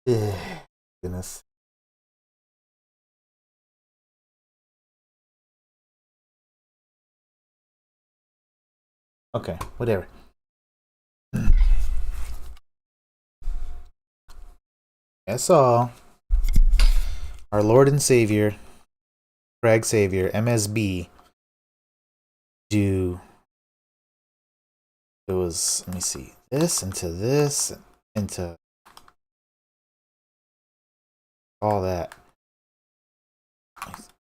Goodness. Okay, whatever. That's all. Our Lord and Savior, Kragg Savior, MSB, do. It was, let me see, this into all that.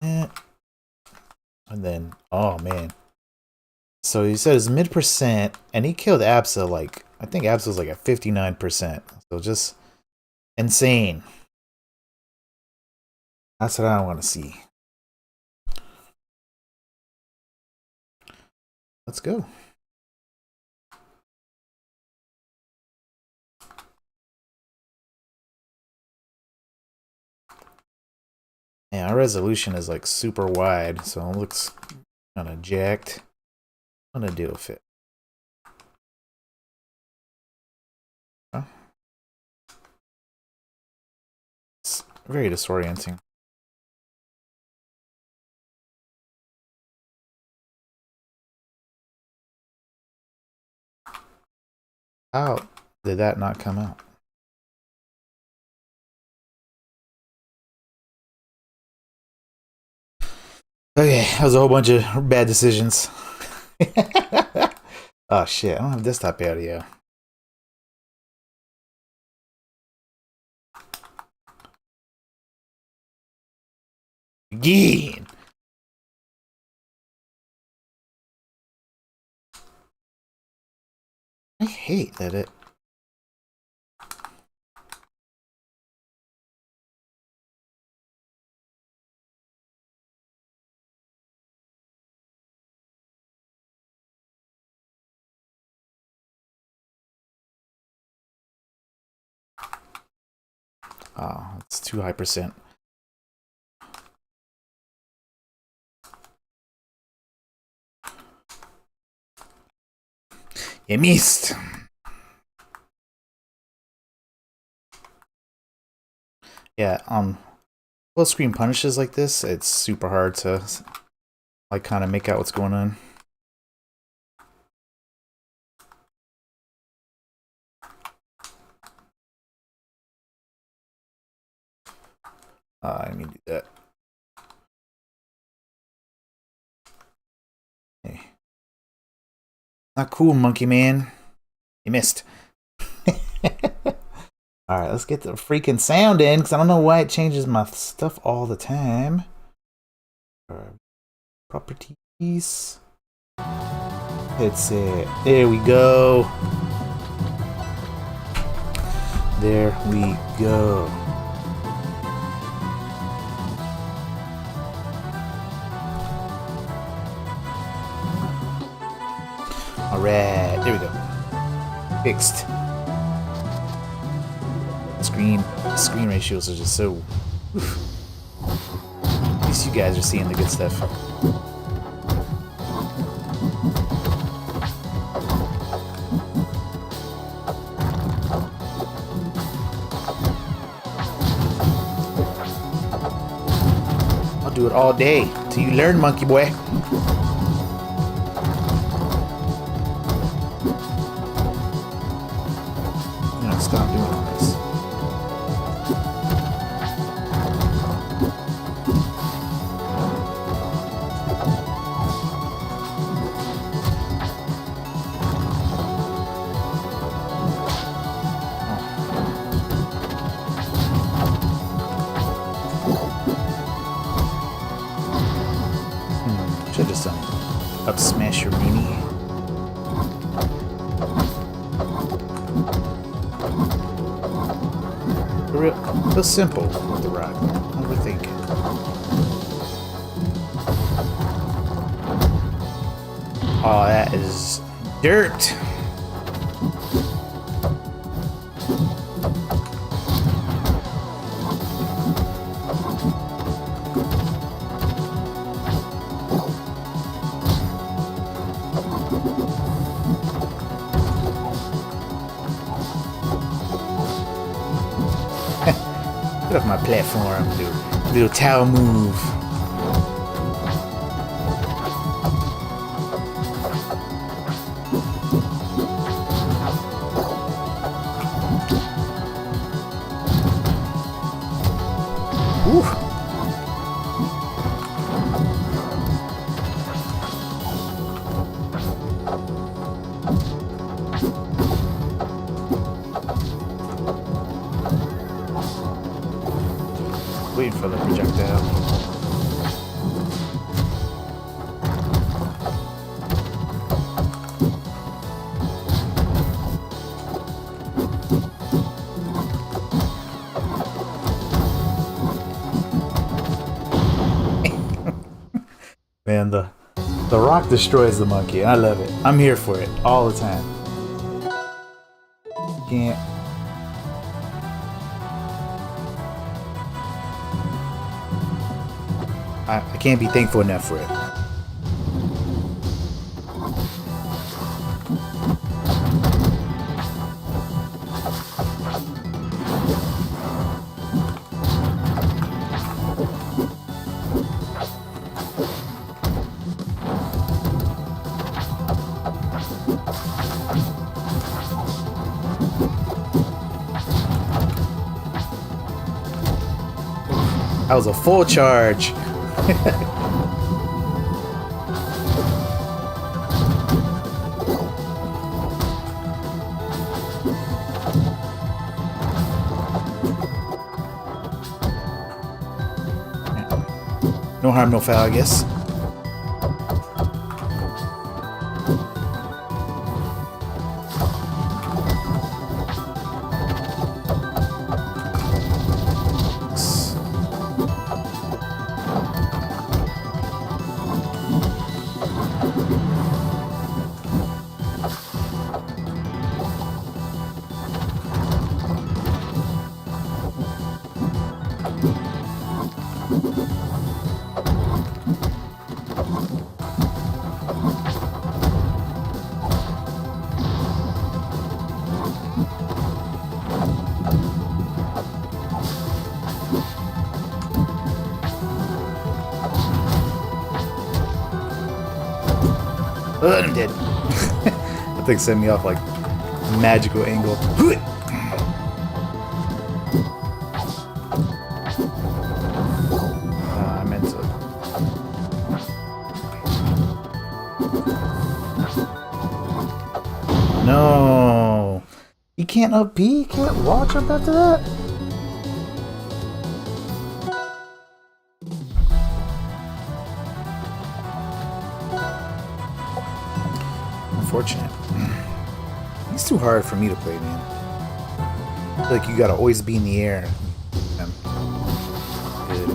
And then, oh man. So he said it's mid-percent, and he killed Absa like, I think Absa was like at 59%. So just insane. That's what I want to see. Let's go. Yeah, our resolution is like super wide, so it looks kind of jacked. I'm gonna do a fit. Huh? It's very disorienting. How did that not come out? Okay, that was a whole bunch of bad decisions. Oh shit, I don't have desktop audio. Again. I hate that it. Oh, it's too high percent. You missed. Yeah, full screen punishes like this, it's super hard to like kind of make out what's going on. I need to do that. Hey. Not cool, monkey man. You missed. Alright, let's get the freaking sound in, because I don't know why it changes my stuff all the time. Properties. Headset. There we go. There we go. Alright, there we go. Fixed. Screen ratios are just so. Oof. At least you guys are seeing the good stuff. I'll do it all day till you learn, monkey boy. I'm gonna stop doing this. Should have done up smash your meanie. Real simple with the rock. Overthink it. Oh, that is dirt. my platform. Little tower move. Waiting for the projectile. Man, the rock destroys the monkey. I love it. I'm here for it all the time. Can't. I can't be thankful enough for it. That was a full charge. No harm, no foul, I guess. I'm dead. That thing sent me off like a magical angle. I meant to. No. You can't up B? You can't wall jump after that? Unfortunate. He's too hard for me to play, man. I feel like you gotta always be in the air. Good.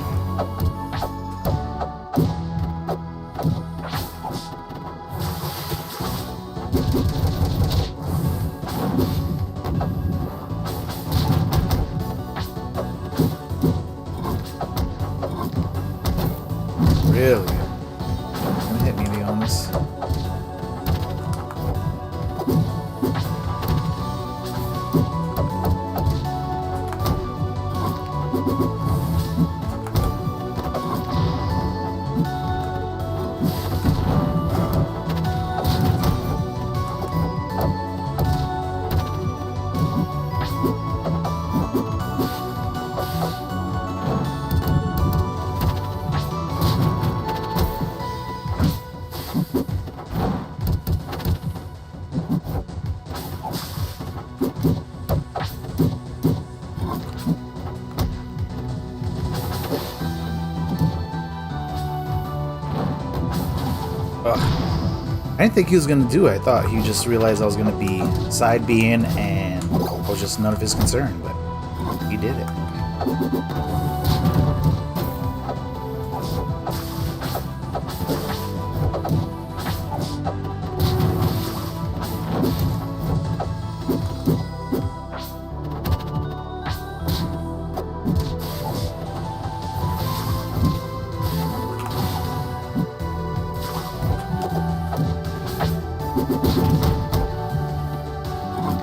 Really? Gonna hit me on this. I didn't think he was gonna do it. I thought he just realized I was gonna be side B'ing and it was just none of his concern, but he did it.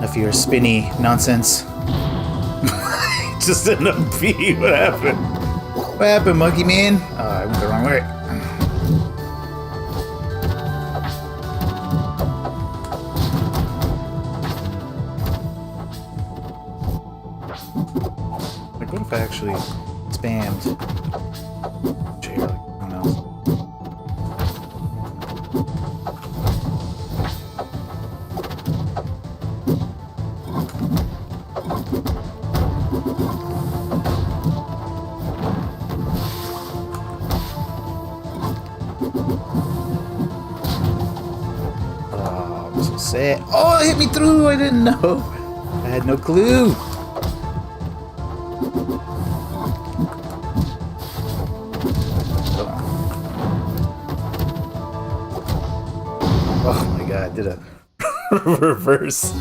Of your spinny nonsense. just in a B. What happened? What happened, monkey man? Oh, I went the wrong way. Like, what if I actually spammed chair like someone else? Oh, I'm so sad. Oh, it hit me through. I didn't know. I had no clue. Oh my god, I did a reverse.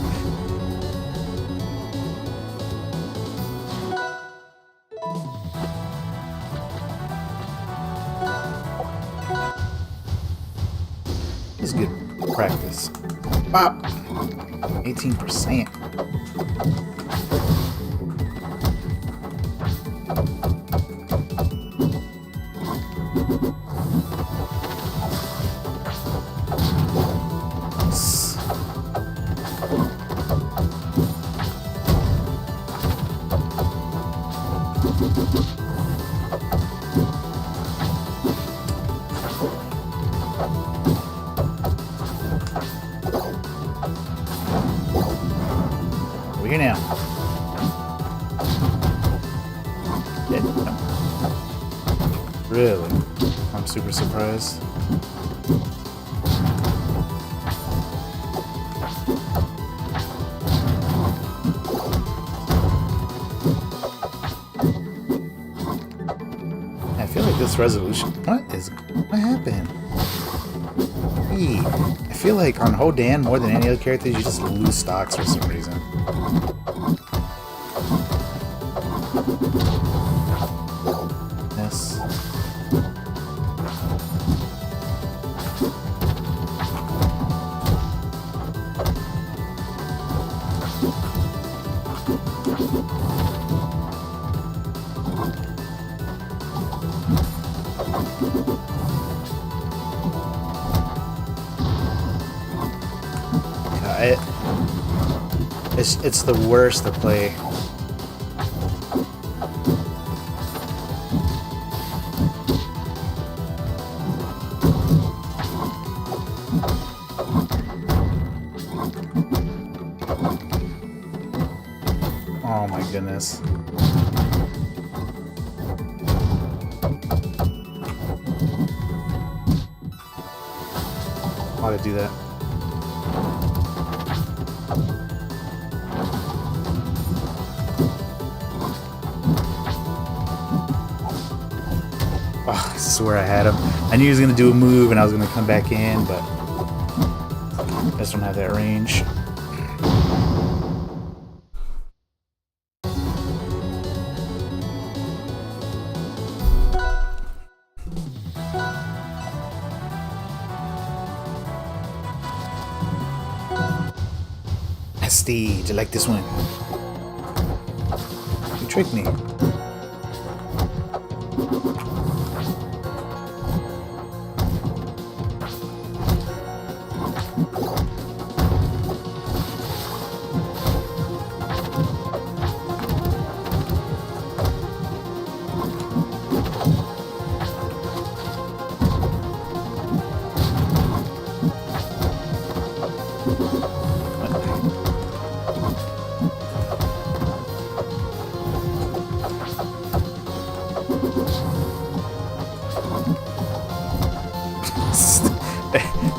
This is good practice. Bop! 18%. We're here now. Dead. No. Really? I'm super surprised. I feel like this resolution... What happened? Hey, I feel like on Hodan, more than any other characters, you just lose stocks for some reason. Yes. It's the worst to play. Oh my goodness. Why'd I do that? Oh, I swear I had him. I knew he was going to do a move and I was going to come back in, but I just don't have that range. Stage, I like this one. You tricked me.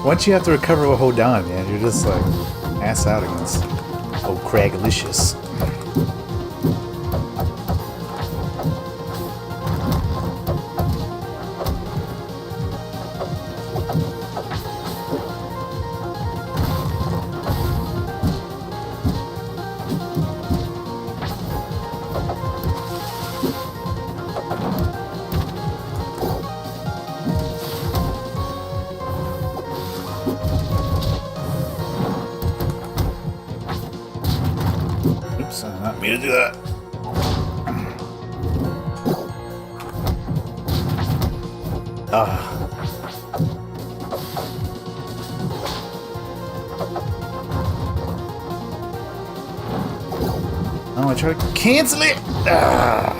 Once you have to recover with Hodan, man, you're just like ass out against old Kragglicious. Oops, not me to do that. Oh, I try to cancel it. Ah.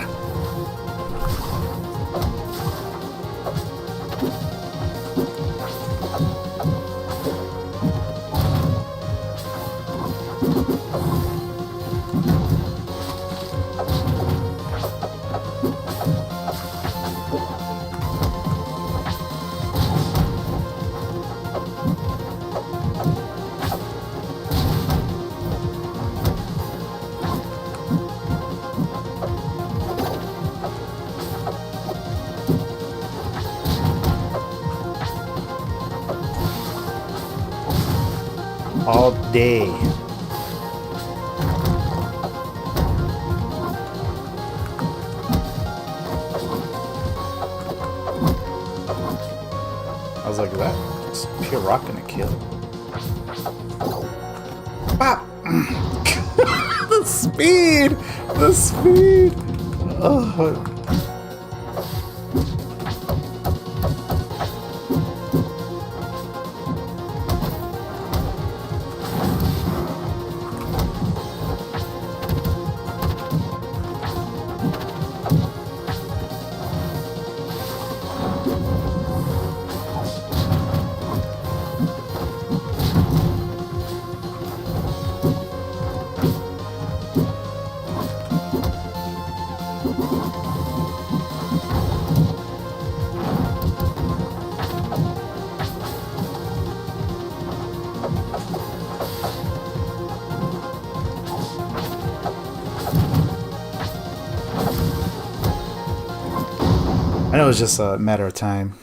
All day. I was like, that's pure rock gonna kill. Bop! The speed! The speed! Oh. I know it's just a matter of time.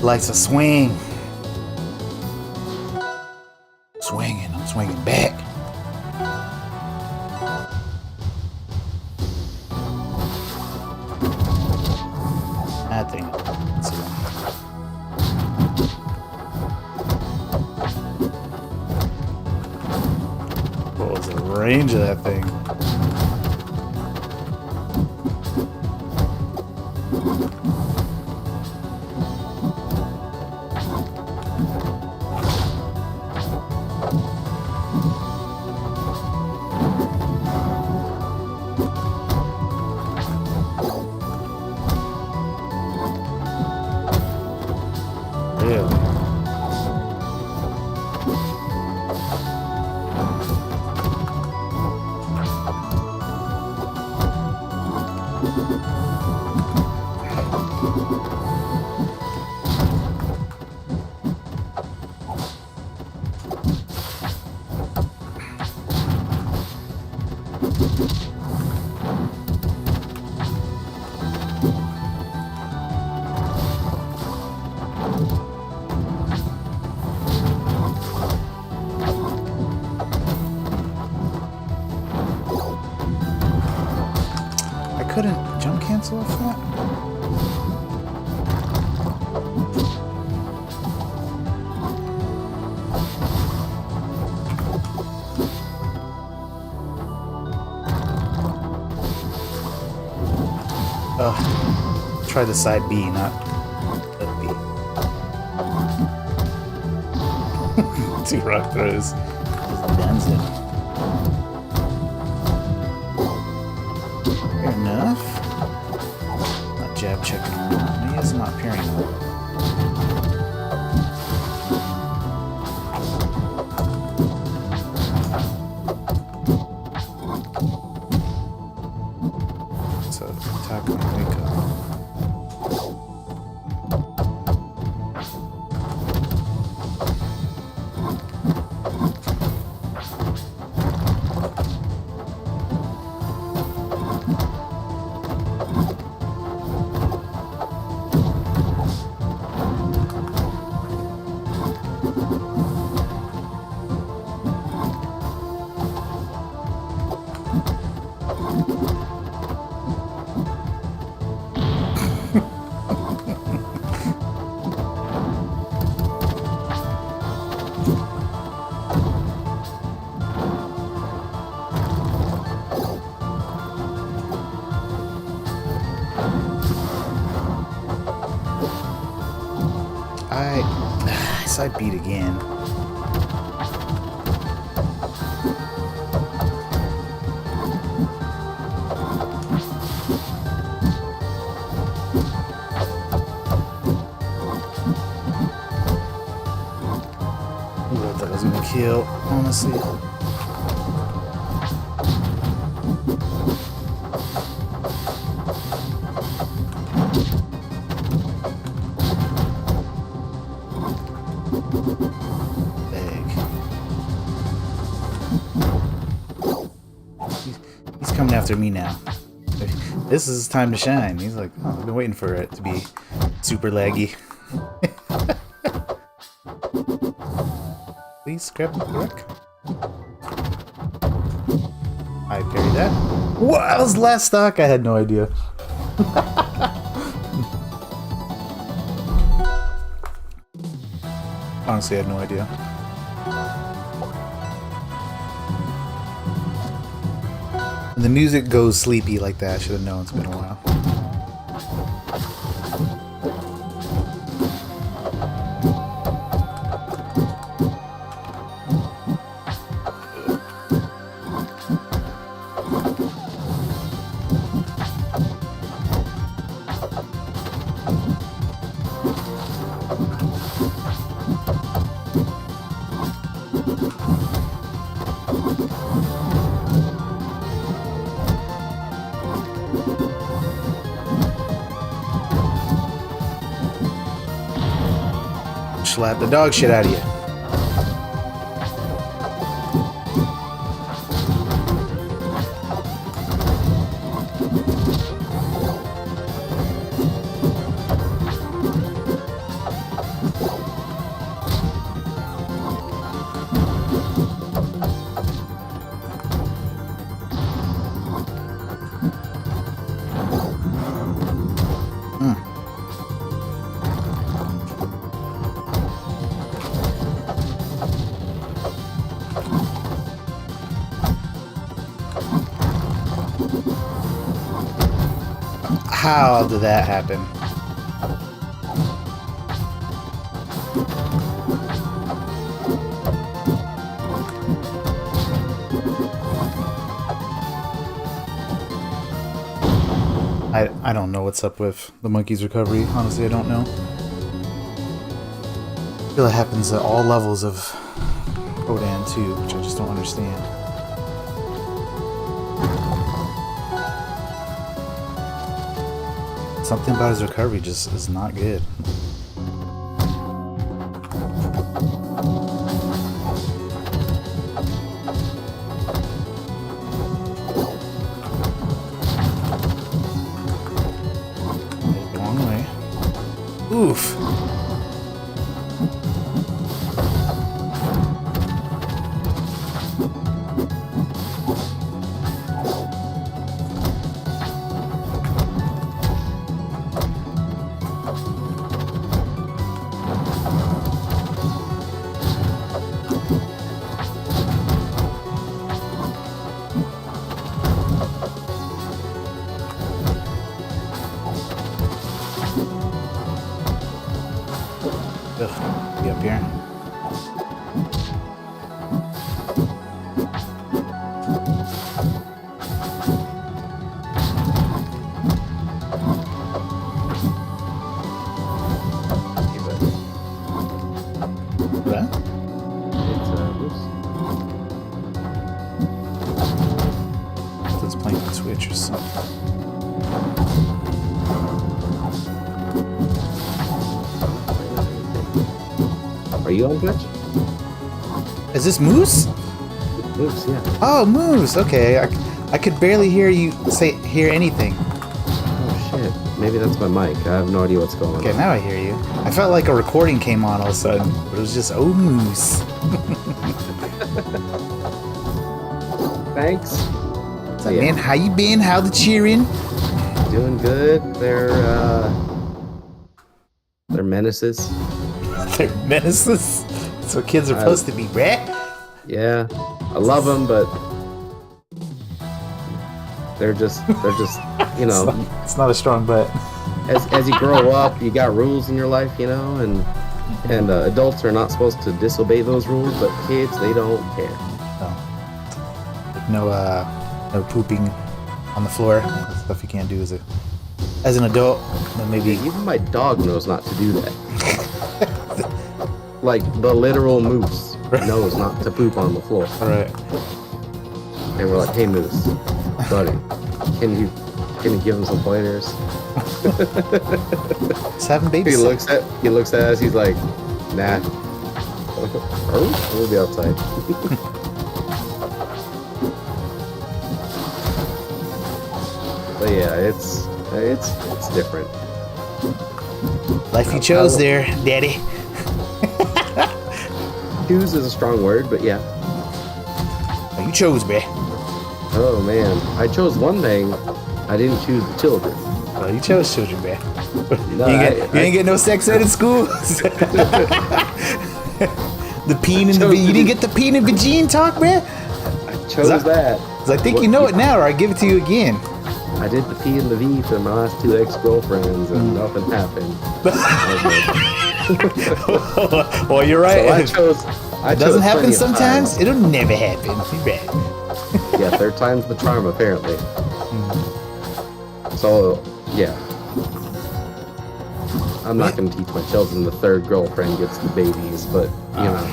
Likes to swing. Swinging, I'm swinging back. I think. Let's see. What was the range of that thing? Couldn't jump cancel off that? Oh, try the side B, not the B. 2 rock throws. Done it. Enough. Not jab checking on. He is not appearing. So attack my wake up. I side beat again. Ooh, I thought I was gonna kill, honestly. He's coming after me now. This is his time to shine. He's like, oh, I've been waiting for it to be super laggy. Please grab the Kragg. I parried that. What? That was last stock? I had no idea. Honestly, I had no idea. The music goes sleepy like that. I should have known. It's been a while. Slap the dog shit out of you. How did that happen? I don't know what's up with the monkey's recovery. Honestly, I don't know. I feel it happens at all levels of Rodan too, which I just don't understand. Something about his recovery just is not good. Long way. Oof. Ugh, be up here. What? It's playing on Switch or something. Are you on Twitch? Is this Moose? Moose, yeah. Oh, Moose. Okay, I could barely hear you hear anything. Oh shit. Maybe that's my mic. I have no idea what's going on. Okay, now I hear you. I felt like a recording came on all of a sudden, but it was just Moose. Thanks. So, yeah. Man, how you been? How the cheering? Doing good. They're menaces. They're menaces. That's what kids are supposed to be, right? Yeah, I love them, but they're just you know. It's not a strong bet. As you grow up, you got rules in your life, you know, and And adults are not supposed to disobey those rules, but kids, they don't care. No, no pooping on the floor. That's stuff you can't do as an adult. But maybe Even my dog knows not to do that. Like the literal moose knows not to poop on the floor. all right. And we're like, hey moose, buddy, can you give him some pointers? Just having baby He sex. looks at us, he's like, nah. We'll be outside. But yeah, it's different. Life you chose there, Daddy. Choose is a strong word, but yeah. You chose, man. Oh man, I chose one thing. I didn't choose the children. Well, you chose children, man. No, you ain't get no sex ed in school. The peen and the you didn't get the peen and vagine talk, man. I chose that. I think you know it now, or I give it to you again. I did the P and the V for my last 2 ex-girlfriends, and nothing happened. Well, you're right. So I it doesn't chose happen plenty of sometimes. times. It'll never happen. You bet. Yeah, 3rd time's the charm, apparently. So, yeah. I'm not going to teach my children the 3rd girlfriend gets the babies, but, you know,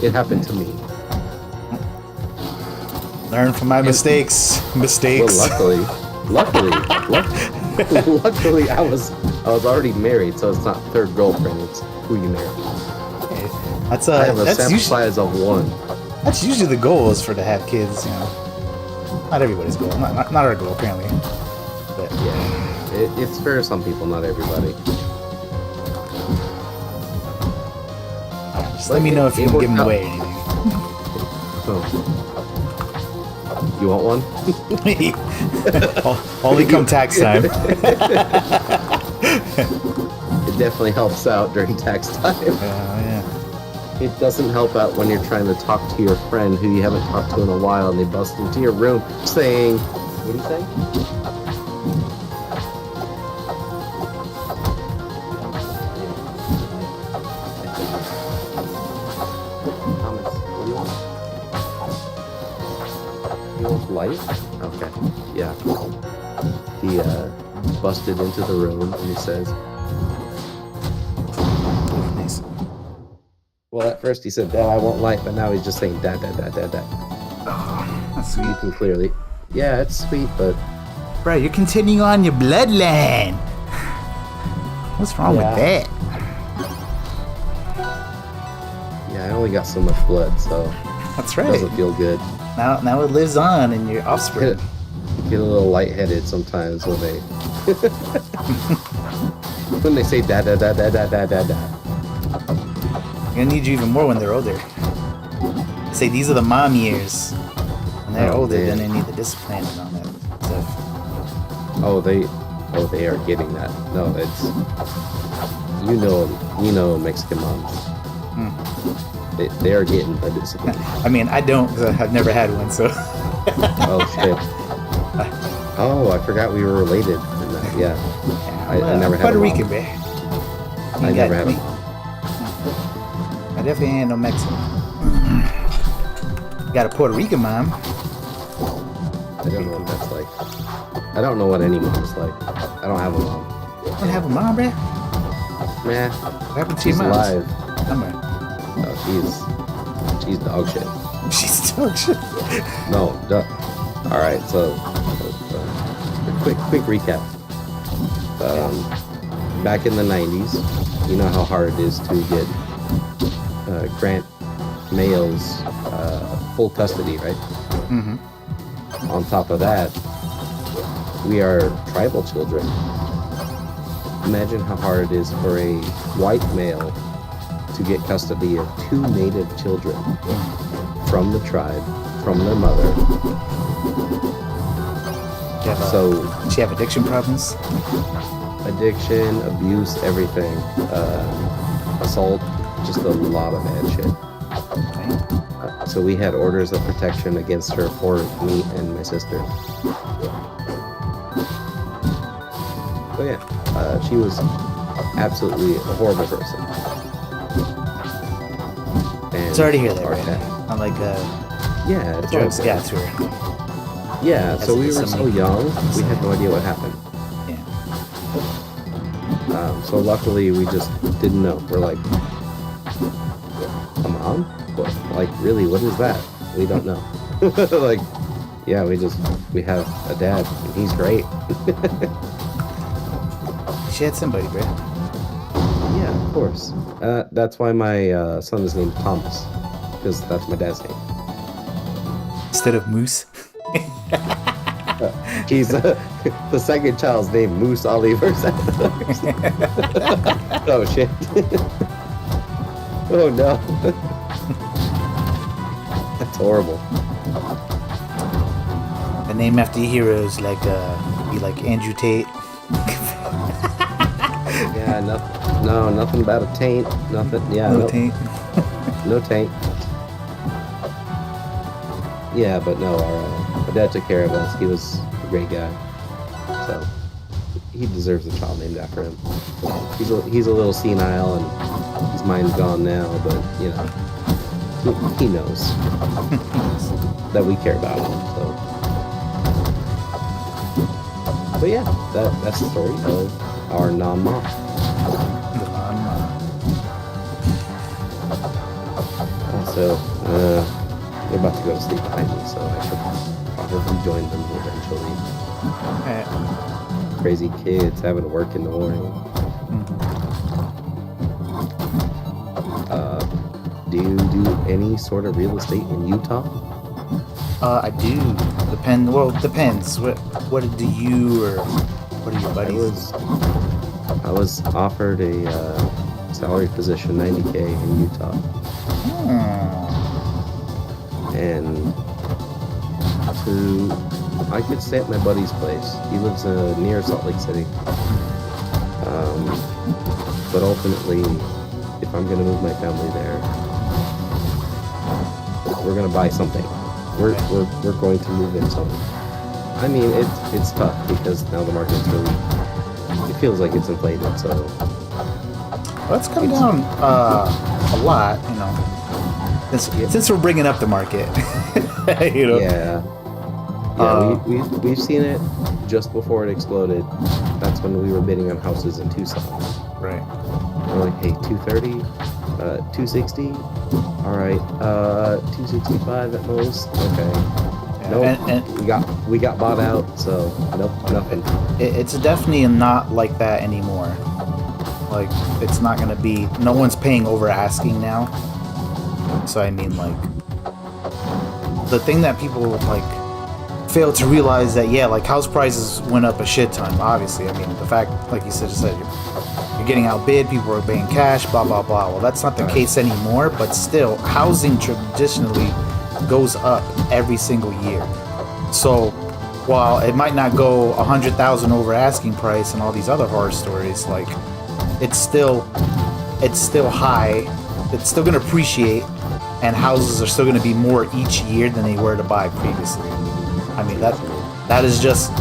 it happened to me. Learn from my mistakes. Mistakes. Well, luckily, I was already married, so it's not 3rd girlfriend, it's who you marry. That's I have a that's sample usually, size of 1. that's usually the goal is for to have kids. You know, not everybody's goal. Not our goal apparently. But Yeah, it's for some people, not everybody. just let me know if you can give them away or anything. Oh. You want one? Only come tax time. It definitely helps out during tax time. Yeah. It doesn't help out when you're trying to talk to your friend who you haven't talked to in a while and they bust into your room saying, what do you say? Thomas, what do you want? You want light? Okay, yeah. He busted into the room and he says, Nice. well, at first he said, Dad, I want light, but now he's just saying, Dad, Dad, Dad, Dad, Dad. Oh, that's sweet. You can clearly, yeah, it's sweet, but Bro, you're continuing on your bloodline. What's wrong with that? yeah, I only got so much blood, so That's it right. doesn't feel good. Now it lives on in your offspring. Get a little lightheaded sometimes when they when they say Dad, Dad, Dad, Dad, Dad, Dad, Dad, Dad. You're gonna need you even more when they're older. Say these are the mom years. When they're older, man. then they need the discipline and all that stuff. Oh, they are getting that. No, it's you know Mexican moms. They are getting the discipline. I mean, I don't, because I've never had one, so. Oh shit. Oh, I forgot we were related. In that. Yeah, I never had Puerto a mom. Rican, man. I never had a mom. I definitely ain't no Mexican. Got a Puerto Rican mom. I don't know what that's like. I don't know what any mom's like. I don't have a mom. You don't have a mom, bruh? Nah, What happened to she's your mom? alive. Somewhere. No, she's dog shit. She's still shit. No, duh. All right, so quick recap. Back in the 90s, you know how hard it is to get grant males full custody, right? Mm-hmm. On top of that, we are tribal children. Imagine how hard it is for a white male to get custody of 2 native children from the tribe, from their mother. Does she have addiction problems? Addiction, abuse, everything. Assault, just a lot of bad shit. So we had orders of protection against her for me and my sister. So yeah, she was absolutely a horrible person. and Sorry to hear that, our man. dad. I'm like Yeah, it's all drugs good. got to her. Yeah, As so it we is were so something- young, we had no idea what happened. Yeah. So luckily, we just didn't know. We're like, a mom? What? Like, really? What is that? We don't know. Like, yeah, we have a dad, and he's great. She had somebody, bro. Yeah, of course. That's why my son is named Thomas, because that's my dad's name. Instead of Moose. He's the second child's name, Moose Oliver. Oh shit! Oh no, that's horrible. A name after heroes like be like Andrew Tate. Yeah, nothing about a taint. Nothing. Yeah, No nope. taint. No taint. Yeah, but no, our dad took care of us. He was a great guy. So he deserves a child named after him. He's a little senile and his mind's gone now, but you know, he knows that we care about him. So, but yeah, that's the story of our non-mom. So they're about to go to sleep behind me, so I should probably join them eventually. Alright. Crazy kids having to work in the morning. Do you do any sort of real estate in Utah? I do. Depends. What do you or what are your buddies? I was offered a salary position, 90K in Utah, and I could stay at my buddy's place. He lives near Salt Lake City. But ultimately, if I'm gonna move my family there, we're gonna buy something. We're going to move in something. I mean, it's tough because now the market's really, it feels like it's inflated. So Well, it's come down a lot, you know. Since we're bringing up the market, you know. yeah, we've seen it just before it exploded. That's when we were bidding on houses in Tucson. Right. We're like, hey, 230, 260, all right, 265 at most. Okay. Nope. And we got bought out, so nope, nothing. it's definitely not like that anymore. Like, it's not gonna be. No one's paying over asking now. So I mean, like, the thing that people like fail to realize that like house prices went up a shit ton. Obviously, I mean the fact, like you said, you're getting outbid. People are paying cash. Blah blah blah. Well, that's not the case anymore. But still, housing traditionally goes up every single year. So while it might not go 100,000 over asking price and all these other horror stories, like it's still high. It's still going to appreciate, and houses are still going to be more each year than they were to buy previously. I mean that is just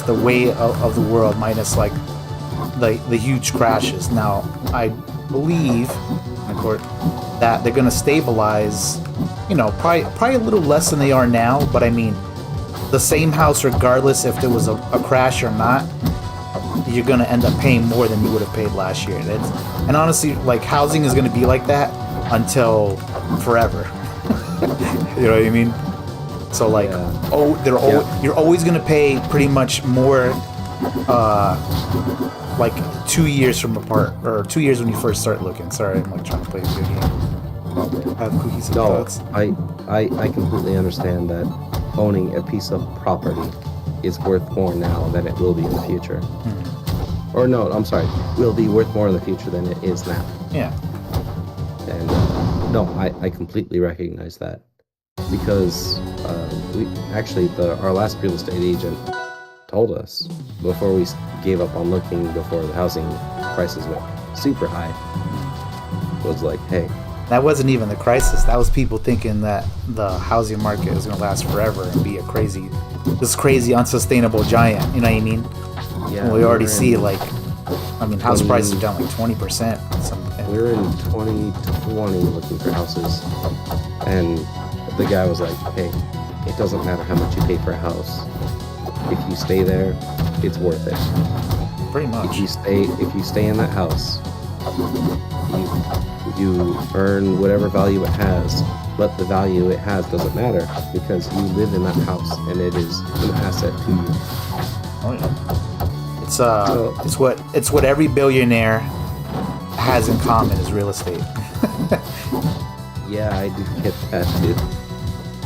the way of the world, minus like the huge crashes. Now I believe, of course, that they're going to stabilize. You know, probably a little less than they are now, but I mean, the same house, regardless if there was a crash or not, you're going to end up paying more than you would have paid last year. And honestly, like, housing is going to be like that until forever. You know what I mean? So, like, you're always going to pay pretty much more, like, 2 years from apart, or 2 years when you first start looking. Sorry, I'm like trying to play a video game. Have cohesive thoughts. I completely understand that owning a piece of property is worth more now than it will be in the future. Or no, I'm sorry, will be worth more in the future than it is now. Yeah. And no, I completely recognize that, because our last real estate agent told us before we gave up on looking, before the housing prices went super high, was like, hey. That wasn't even the crisis. That was people thinking that the housing market was going to last forever and be this crazy unsustainable giant. You know what I mean? Yeah. And we already see, like, I mean, house prices are down like 20% in We were in 2020 looking for houses, and the guy was like, "Hey, it doesn't matter how much you pay for a house. If you stay there, it's worth it. Pretty much. If you stay in that house, you earn whatever value it has, but the value it has doesn't matter because you live in that house and it is an asset to you." Oh yeah. It's what every billionaire has in common is real estate. Yeah, I do get that too.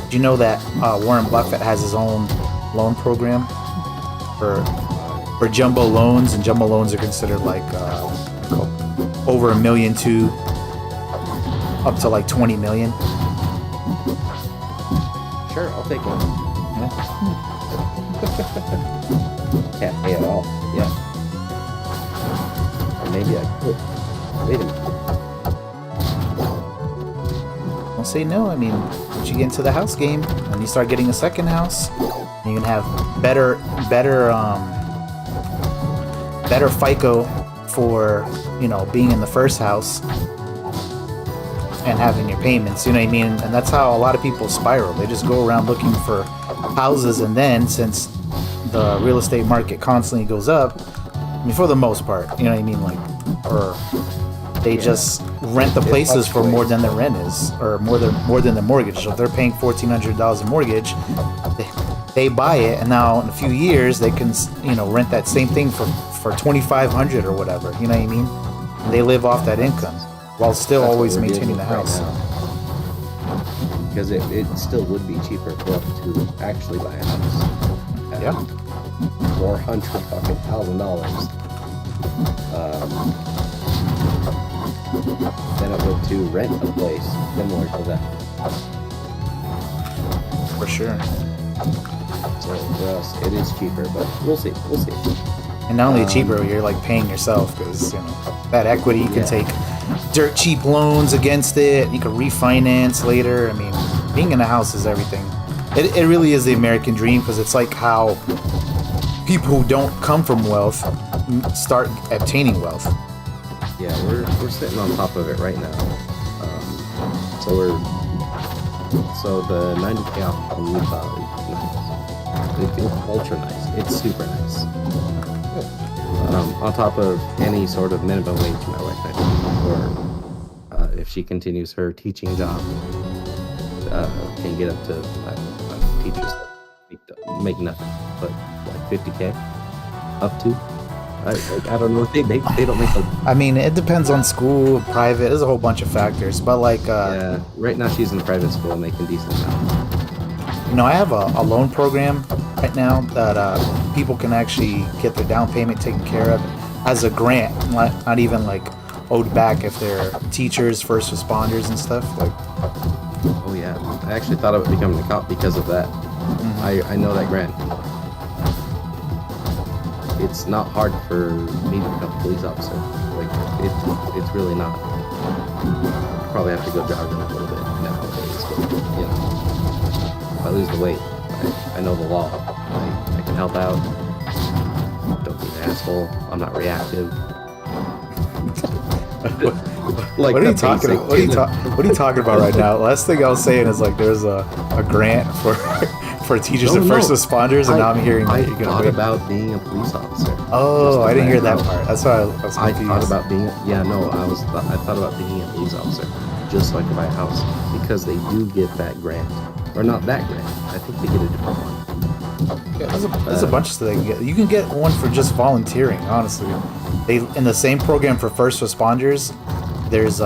Do you know that Warren Buffett has his own loan program for jumbo loans, and jumbo loans are considered like over $1 million to up to like 20 million. Sure, I'll take one. Can't pay it all. Yeah. Or maybe I could. Wait a minute. Don't say no. I mean, once you get into the house game and you start getting a second house, you can have better FICO for, you know, being in the first house and having your payments, you know what I mean? And that's how a lot of people spiral. They just go around looking for houses, and then since the real estate market constantly goes up, I mean, for the most part, you know what I mean? Like, or they just rent the places for more than the rent is, or more than the mortgage. So if they're paying $1,400 in mortgage, they buy it, and now in a few years they can, you know, rent that same thing for $2,500 or whatever. You know what I mean? And they live off that income while still always maintaining the house. Because it still would be cheaper for us to actually buy a house. Yeah. $400,000. Than it would to rent a place similar to that. For sure. So for us, it is cheaper, but we'll see. And not only cheaper, you're like paying yourself, because, you know, that equity, you can take dirt cheap loans against it. You can refinance later. I mean, being in a house is everything. It really is the American dream, because it's like how people who don't come from wealth start obtaining wealth. Yeah, we're sitting on top of it right now. So the 90K off from Utah is nice. It's ultra nice. It's super nice. On top of any sort of minimum wage my wife mentioned, or if she continues her teaching job, can get up to teachers make nothing, but like 50K up to. I don't know. They don't make a. I mean, it depends on school, private. There's a whole bunch of factors, but like yeah, right now she's in private school making decent amount. You know, I have a loan program right now that people can actually get their down payment taken care of as a grant, not even like owed back if they're teachers, first responders, and stuff. Like, oh yeah, I actually thought about becoming a cop because of that. Mm-hmm. I know that grant. It's not hard for me to become a police officer. Like, it's really not. Probably have to go jogging a little bit nowadays, but you know, if I lose the weight, I know the law. I can help out. Don't be an asshole. I'm not reactive. Like, what are you talking about? What are you talking about right now? Last thing I was saying is like there's a grant for teachers and first responders, and now I'm hearing that you're gonna. I thought about being a police officer. Oh, I didn't hear that part. That's why I was confused. I thought about being. I thought about being a police officer just so I could buy a house, because they do get that grant, or not that grant. I think they get a different one. Yeah, there's a bunch of stuff they can get. You can get one for just volunteering. Honestly, they in the same program for first responders. There's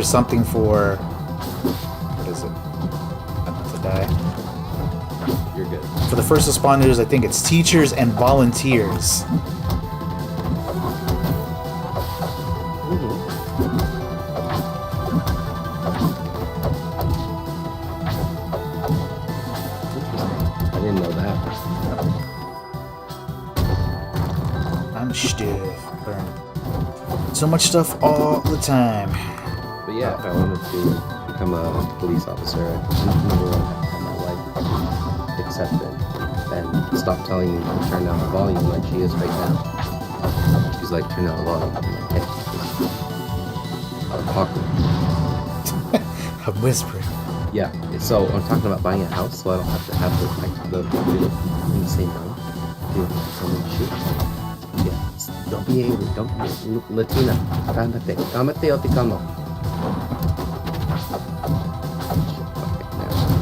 something for, what is it? Not to die. You're good. For the first responders, I think it's teachers and volunteers. I didn't know that. I'm stiff. So much stuff all the time. But yeah, if I wanted to become a police officer, I'd number one, have my wife accept it and stop telling me to turn down the volume like she is right now. She's like, turn down the volume. I'm like, hey, talking. I'm whispering. Yeah. So I'm talking about buying a house, so I don't have to have the people in the same room. Dude, someone shoot. Yeah. Don't be angry. Don't be Latina. Cálmate. Cálmate o te calmo.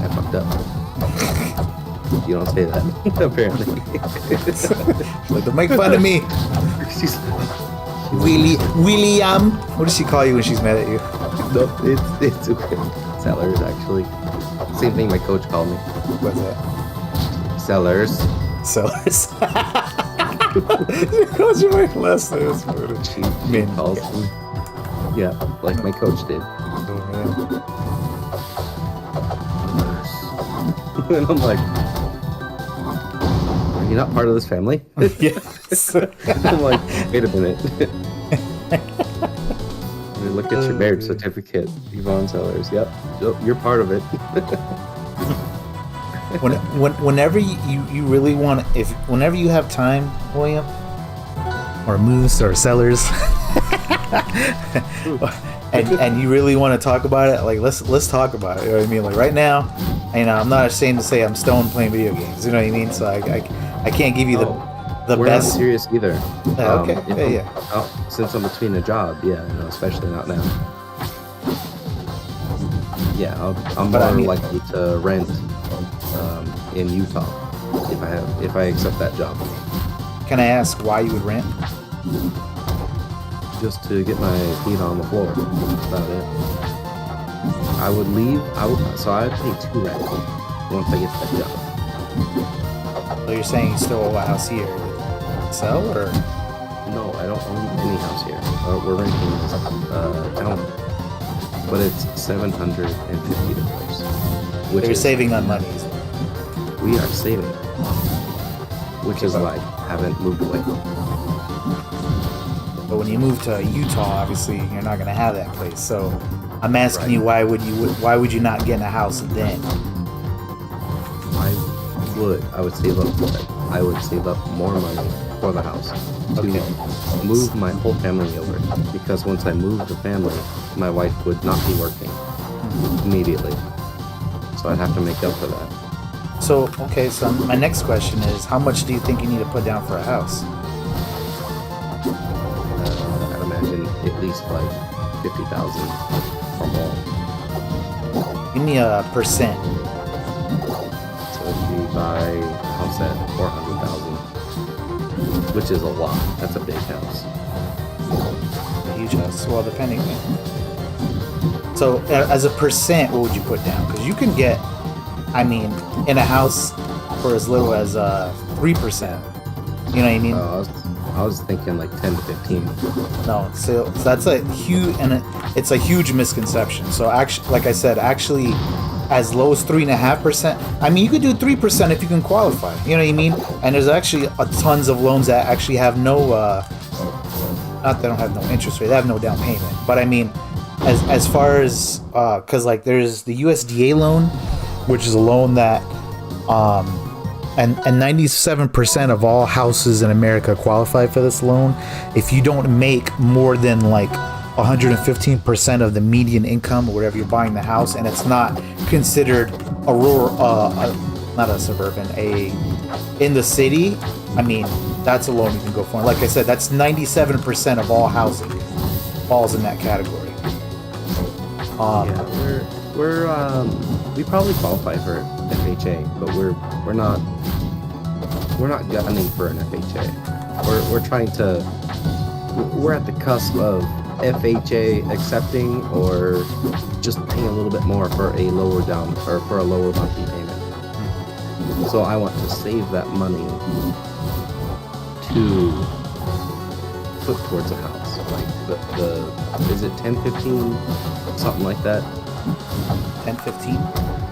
I fucked up. You don't say that, apparently. Like, don't make fun of me. She's William. What does she call you when she's mad at you? no, it's okay. Sellers, actually. Same thing my coach called me. What's that? Sellers. Sellers. She calls you my last name. That's funny. She calls me. Yeah, like my coach did. Oh, man. And I'm like, are you not part of this family? Yes. I'm like, wait a minute. They look at your marriage certificate, Yvonne Sellers. Yep, you're part of it. Whenever you really want, whenever you have time, William, or Moose or Sellers, and you really want to talk about it, like let's talk about it. You know what I mean? Like right now, I'm not ashamed to say I'm stoned playing video games. You know what I mean? So I can't give you the we're best. Not serious either. Okay. Yeah. Since I'm between a job, especially not now. Yeah, I'm more likely to rent in Utah if I accept that job. Can I ask why you would rent? Just to get my feet on the floor. That's about it. I would leave. So I'd pay 2 rent once I get to that job. So you're saying you still owe a house here? Sell or? No, I don't own any house here. We're renting this town, but it's $750. Which you're saving on money. We are saving, which is why I haven't moved away. But when you move to Utah, obviously you're not going to have that place. So I'm asking you, why would you not get in a house then? I would save up for it. I would save up more money for the house to move my whole family over. Because once I moved the family, my wife would not be working immediately. So I'd have to make up for that. So my next question is, how much do you think you need to put down for a house? I'd imagine at least like 50,000 or more. Give me a percent. So if you buy a house at 400,000, which is a lot. That's a big house. A huge house. Well, depending. So as a percent, what would you put down? Because you can get, in a house for as little as 3%. You know what I mean? I was thinking like 10 to 15. No, so that's a huge, and it's a huge misconception. So actually, like I said, as low as 3.5%. You could do 3% if you can qualify. You know what I mean? And there's actually tons of loans that actually have no, not they don't have no interest rate, they have no down payment. But as far as, because like there's the USDA loan, which is a loan that, and 97% of all houses in America qualify for this loan. If you don't make more than like 115% of the median income or whatever you're buying the house, and it's not considered a rural, not a suburban, in the city, that's a loan you can go for. And like I said, that's 97% of all housing falls in that category. We probably qualify for FHA, but we're not gunning for an FHA. We're at the cusp of FHA accepting or just paying a little bit more for a lower monthly payment. So I want to save that money to put towards a house. Like the is it 10-15, something like that? 10-15?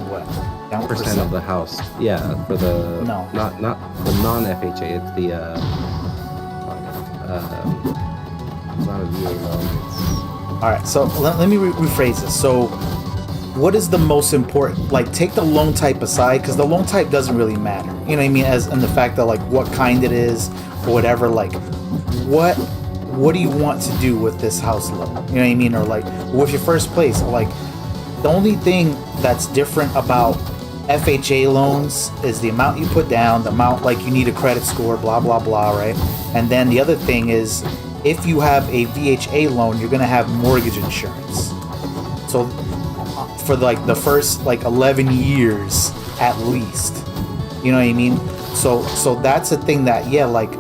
What? Down percent of the house. Yeah, for the no, not the non-FHA. It's the it's not a VA loan. All right. So let me rephrase this. So, what is the most important? Like, take the loan type aside, because the loan type doesn't really matter. You know what I mean? As in the fact that like what kind it is or whatever. Like, what do you want to do with this house loan? You know what I mean? Or like, with your first place, like, the only thing that's different about FHA loans is the amount you put down, the amount, like, you need a credit score, blah, blah, blah, right? And then the other thing is, if you have a VHA loan, you're going to have mortgage insurance. So for like the first like 11 years at least, you know what I mean? So that's a thing that, yeah, like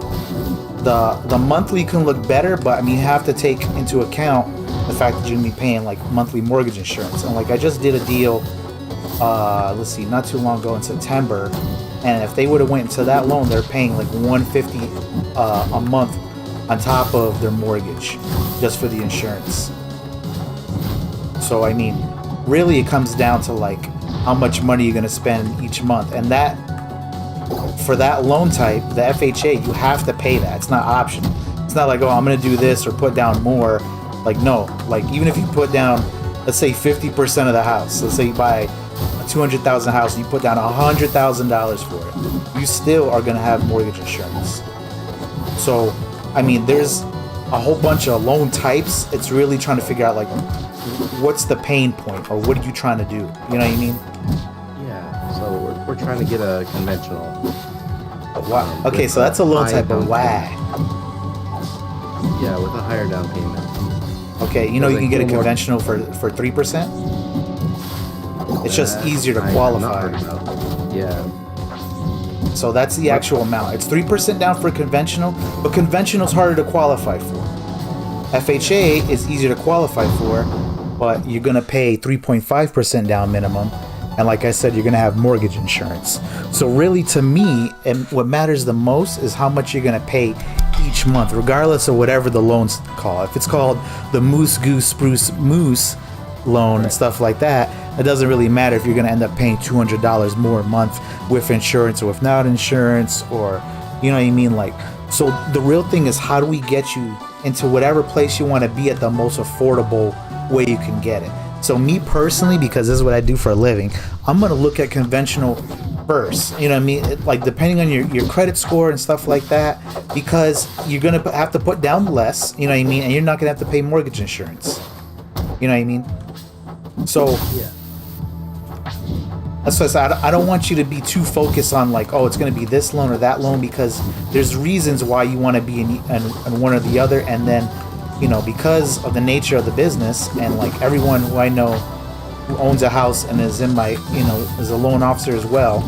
the monthly can look better, but I mean, you have to take into account the fact that you're gonna be paying like monthly mortgage insurance. And like, I just did a deal, let's see, not too long ago in September, and if they would have went into that loan, they're paying like $150 a month on top of their mortgage just for the insurance. So I mean, really it comes down to like how much money you're going to spend each month, and that for that loan type, the FHA, you have to pay that. It's not optional. It's not like, oh, I'm going to do this or put down more. Like, no, like even if you put down, let's say 50% of the house, let's say you buy a $200,000 house and you put down $100,000 for it, you still are going to have mortgage insurance. So I mean, there's a whole bunch of loan types. It's really trying to figure out like, what's the pain point, or what are you trying to do? You know what I mean? Yeah. So we're trying to get a conventional. Wow. Okay, so that's a loan type of why. Yeah, with a higher down payment. Okay, you know you can get a conventional for 3%. It's just easier to qualify. Yeah. So that's the actual amount. It's 3% down for conventional, but conventional is harder to qualify for. FHA is easier to qualify for, but you're going to pay 3.5% down minimum. And like I said, you're going to have mortgage insurance. So really, to me, and what matters the most is how much you're going to pay each month, regardless of whatever the loan's called. If it's called the Moose Goose Spruce Moose loan and stuff like that, it doesn't really matter if you're going to end up paying $200 more a month with insurance or without insurance, or, you know what I mean? Like, so the real thing is, how do we get you into whatever place you want to be at the most affordable way you can get it? So me personally, because this is what I do for a living, I'm going to look at conventional first, you know what I mean? Like, depending on your credit score and stuff like that, because you're going to have to put down less, you know what I mean? And you're not going to have to pay mortgage insurance. You know what I mean? So yeah. That's what I said. I don't want you to be too focused on like, oh, it's going to be this loan or that loan, because there's reasons why you want to be in one or the other. And then, you know, because of the nature of the business, and like everyone who I know who owns a house and is in my, you know, is a loan officer as well,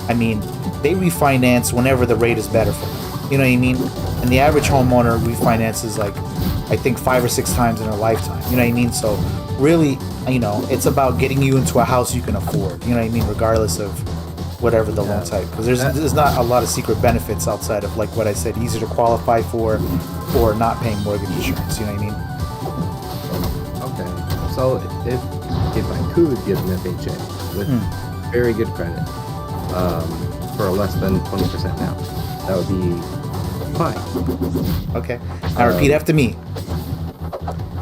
I mean, they refinance whenever the rate is better for them. You know what I mean? And the average homeowner refinances like, I think 5 or 6 times in their lifetime. You know what I mean? So really, you know, it's about getting you into a house you can afford. You know what I mean? Regardless of whatever the loan type, because there's not a lot of secret benefits outside of like what I said, easier to qualify for not paying mortgage insurance. You know what I mean? Okay. So if I could get an FHA with very good credit for less than 20% down, that would be fine. Okay. Now repeat after me.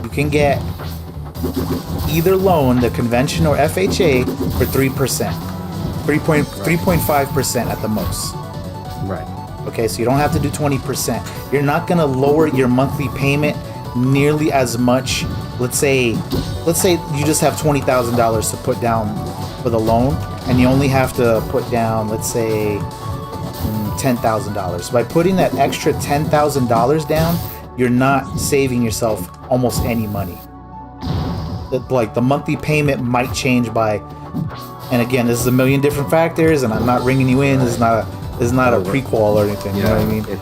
You can get either loan, the conventional or FHA, for 3%. 3.5% at the most. Right. Okay, so you don't have to do 20%. You're not going to lower your monthly payment nearly as much. Let's say you just have $20,000 to put down for the loan, and you only have to put down, let's say, $10,000. So by putting that extra $10,000 down, you're not saving yourself almost any money. Like, the monthly payment might change by, and again, this is a million different factors, and I'm not ringing you in. This is not a prequel or anything. Yeah, you know what I mean? It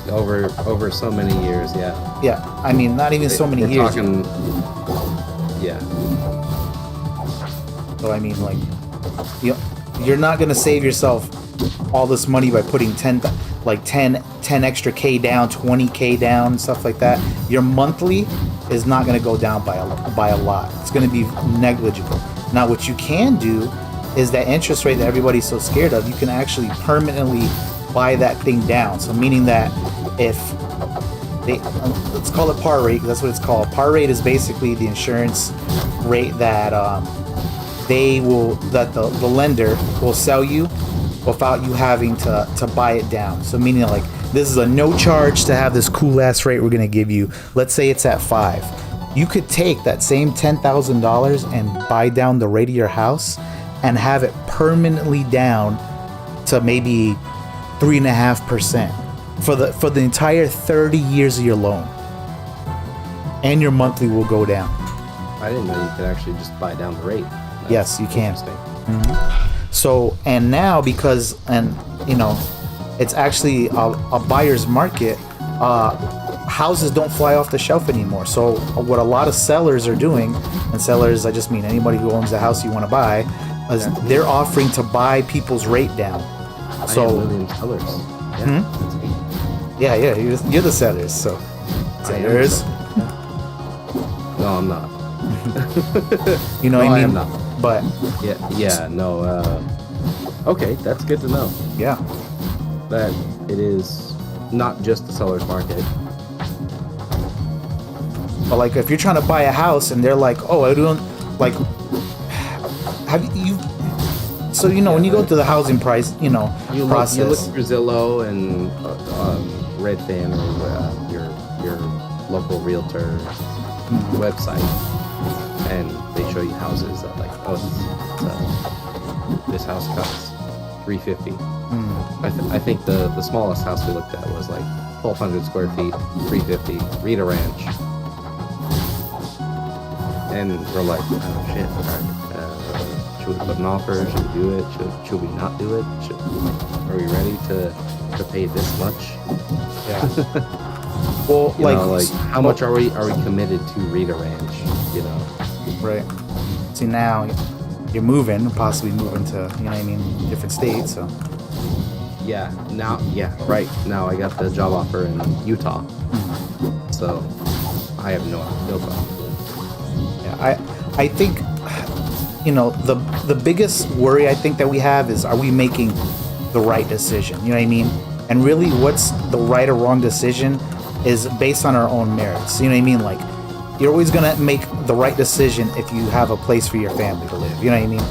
over so many years, yeah. Yeah, I mean, not even so many years. Talking, yeah. So I mean, like, you're not gonna save yourself all this money by putting 10 extra K down, 20K down, and stuff like that. Your monthly is not gonna go down by a lot. It's gonna be negligible. Now, what you can do is that interest rate that everybody's so scared of, you can actually permanently buy that thing down. So meaning that if they, let's call it par rate, because that's what it's called. Par rate is basically the insurance rate that the lender will sell you without you having to buy it down. So meaning, like, this is a no charge to have this cool ass rate we're gonna give you. Let's say it's at 5. You could take that same $10,000 and buy down the rate of your house and have it permanently down to maybe 3.5% for the entire 30 years of your loan, and your monthly will go down. I didn't know you could actually just buy down the rate. Yes, you can. So, and now because, and you know, it's actually a buyer's market, houses don't fly off the shelf anymore. So what a lot of sellers are doing, and sellers, I just mean anybody who owns the house you want to buy, is they're offering to buy people's rate down. So, I am William Sellers. Yeah, that's me. Yeah, you're the sellers. So, sellers. No, I'm not. You know No, what I I am mean? not. But No. Okay, that's good to know. yeah, That it is not just the seller's market. but like if you're trying to buy a house and they're like, oh, I don't like, have you? So you know when you go through the housing price, process. You look through Zillow and Redfin or your local realtor website, and they show you houses that like, this house costs $350. I think the smallest house we looked at was like 1,200 square feet, $350, Rita Ranch, and we're like, oh shit, should we put an offer? Should we do it? Should we not do it? Are we ready to pay this much? Yeah. Well, how much are we committed to Rita Ranch? You know, right. See, now you're moving, possibly moving to, you know what I mean, different states. So right now I got the job offer in Utah, so I have no problem. Yeah, I think, the biggest worry I think that we have is, are we making the right decision? You know what I mean? And really, what's the right or wrong decision is based on our own merits. You know what I mean? Like, you're always gonna make the right decision if you have a place for your family to live. You know what I mean?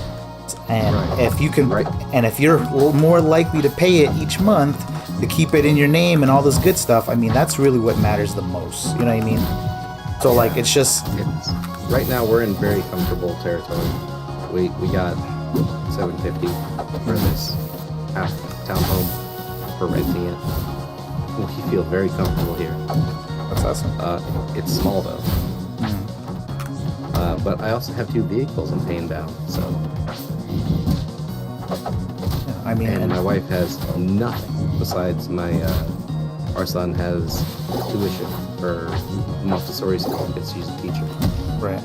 And if you can, and if you're more likely to pay it each month to keep it in your name and all this good stuff, I mean, that's really what matters the most. You know what I mean? So like, it's right now we're in very comfortable territory. We got $750 for this half town home for renting it. We feel very comfortable here. That's awesome. It's small though. But I also have 2 vehicles I'm paying down, so. I mean, and my wife has nothing besides our son has tuition for Montessori school because she's a teacher. Right.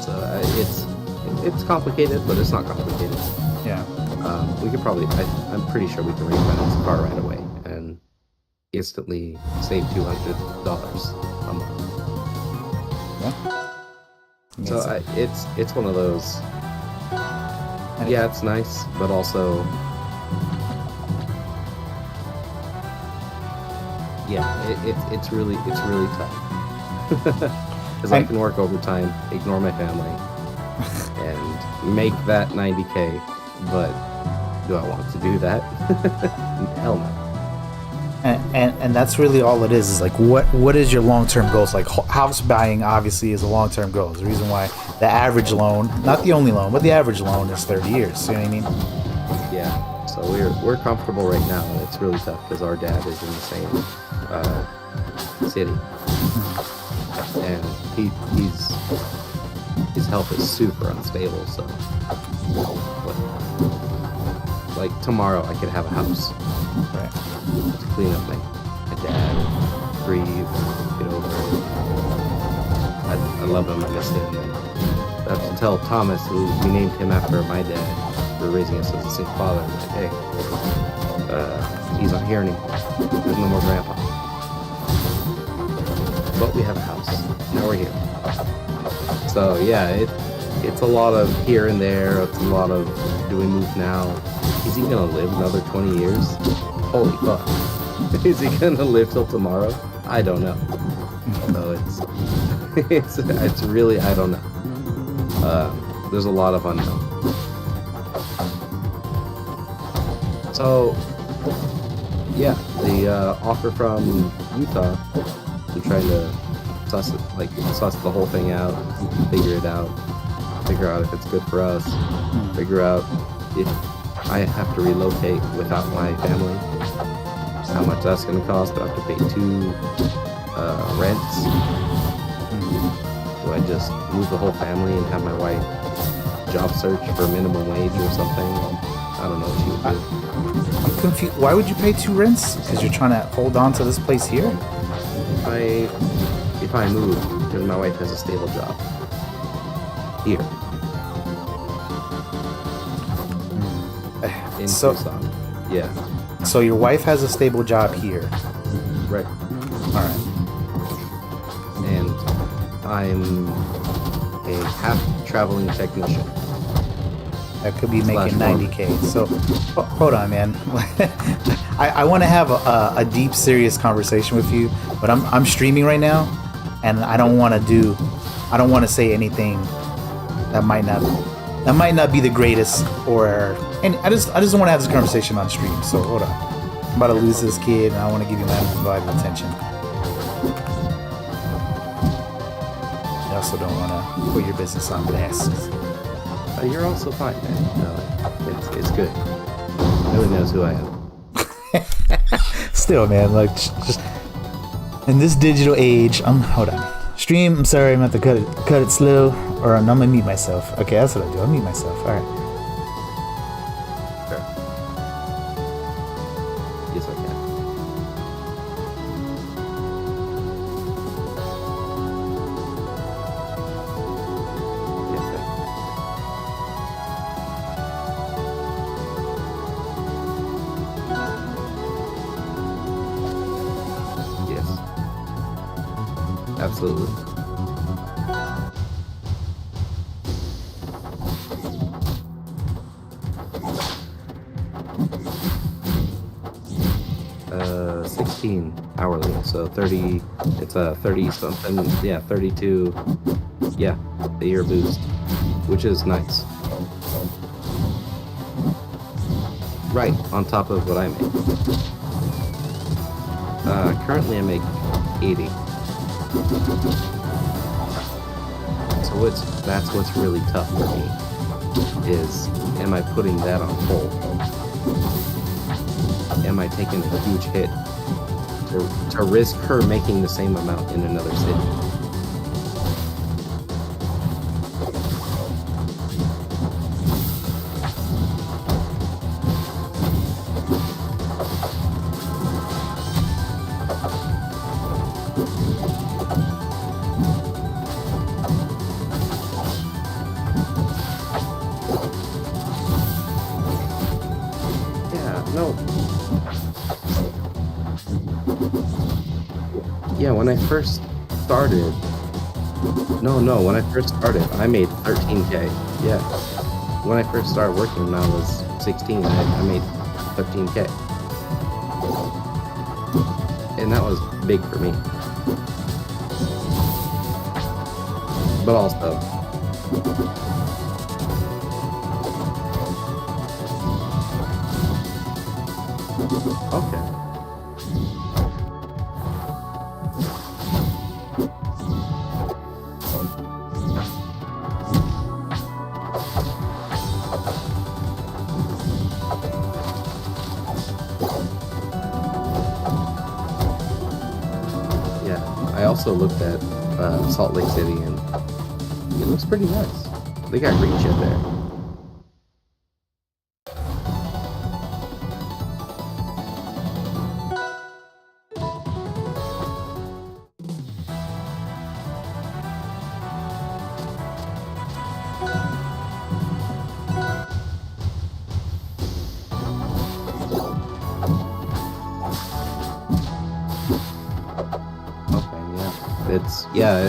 So it's complicated, but it's not complicated. Yeah. We could probably, I'm pretty sure we can refinance the car right away and instantly save $200 a month. Yeah. So it's one of those. Yeah, it's nice, but also, it's really tough because I can work overtime, ignore my family, and make that $90K. But do I want to do that? Hell no. And that's really all it is like, what is your long-term goals? Like, house buying obviously is a long-term goal. It's the reason why the average loan, not the only loan, but the average loan is 30 years. You know what I mean? Yeah. So we're comfortable right now, and it's really tough because our dad is in the same city, and his health is super unstable. So, like tomorrow, I could have a house. Right. To clean up my dad, breathe, get over it. I love him, I miss him. And I have to tell Thomas, who we named him after my dad, we're raising us as a single father, like, hey, he's not here anymore. There's no more grandpa. But we have a house. Now we're here. So yeah, it's a lot of here and there. It's a lot of, do we move now? Is he gonna live another 20 years? Holy fuck. Is he gonna live till tomorrow? I don't know. So it's really, I don't know. There's a lot of unknown. So Yeah, the offer from Utah. I'm trying to suss the whole thing out, figure it out, figure out if it's good for us, figure out if I have to relocate without my family, how much that's going to cost. Do I have to pay 2 rents? Do I just move the whole family and have my wife job search for minimum wage or something? I don't know what she would do. I'm confused. Why would you pay 2 rents? Because you're trying to hold on to this place here? If I move, because my wife has a stable job here in Tucson. Yeah. So your wife has a stable job here. Right. All right. And I'm a half traveling technician. That could be making 90K. So, hold on, man. I want to have a deep, serious conversation with you, but I'm streaming right now, and I don't want to say anything that might not be the greatest, and I just don't want to have this conversation on stream. So hold on. I'm about to lose this kid, and I want to give you my undivided attention. I also don't want to put your business on blast. You're also fine, man. It's good. Nobody knows who I am. Still, man, like just in this digital age, hold on. Stream, I'm sorry, I'm gonna have to cut it slow, or I'm gonna mute myself. Okay, that's what I do. I'll mute myself. All right. Sure. Yes, I can. Yes, I can. Yes. Absolutely. Hourly, so 30. It's a 30 something. Yeah, 32. Yeah, a year boost, which is nice. Right on top of what I make. Currently, I make 80. So that's what's really tough for me. Is am I putting that on hold? Am I taking a huge hit to risk her making the same amount in another city? Yeah, when I first started, when I first started, I made 13K. Yeah, when I first started working when I was 16, I made 13K, and that was big for me. But also, okay. I also looked at Salt Lake City, and it looks pretty nice. They got great shit there.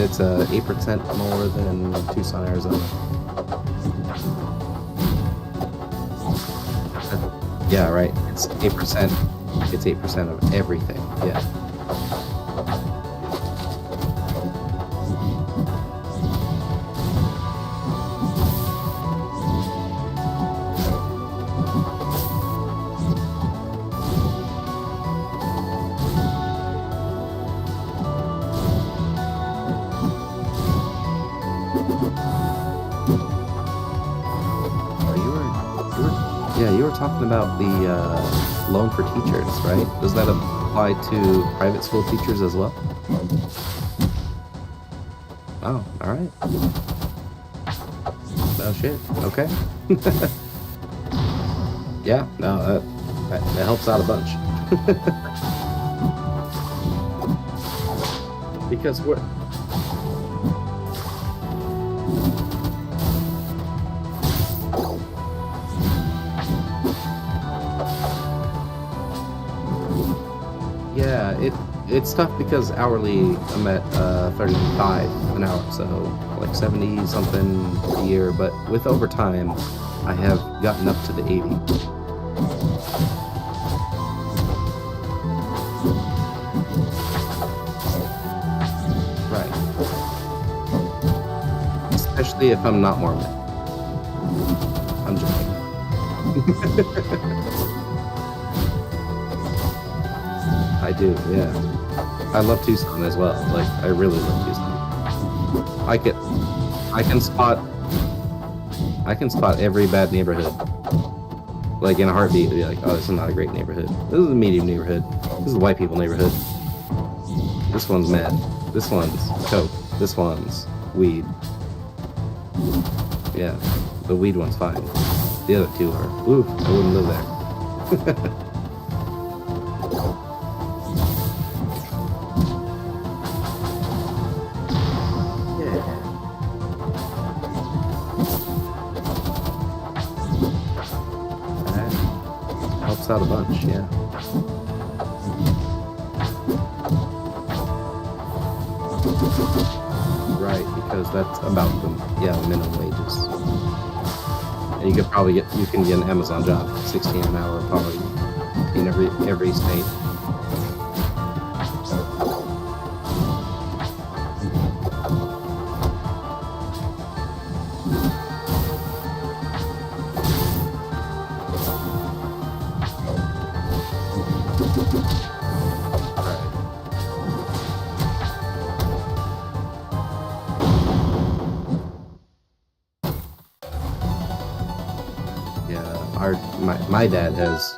It's 8% more than Tucson, Arizona. Yeah, right. It's 8%. It's 8% of everything. Yeah. You were talking about the loan for teachers, right? Does that apply to private school teachers as well? Oh, all right. Oh shit. Okay. Yeah. No, that helps out a bunch. Because we're yeah, it's tough because hourly I'm at 35 an hour, so like 70 something a year, but with overtime I have gotten up to the 80. Right. Especially if I'm not Mormon. I'm joking. I do, yeah. I love Tucson as well. Like, I really love Tucson. I can spot every bad neighborhood. Like in a heartbeat, be like, oh, this is not a great neighborhood. This is a medium neighborhood. This is a white people neighborhood. This one's mad. This one's coke. This one's weed. Yeah, the weed one's fine. The other two are, oof, I wouldn't live there. Helps out a bunch, yeah. Right, because that's about the minimum wages. And you can get an Amazon job, 16 an hour probably in every state. My dad has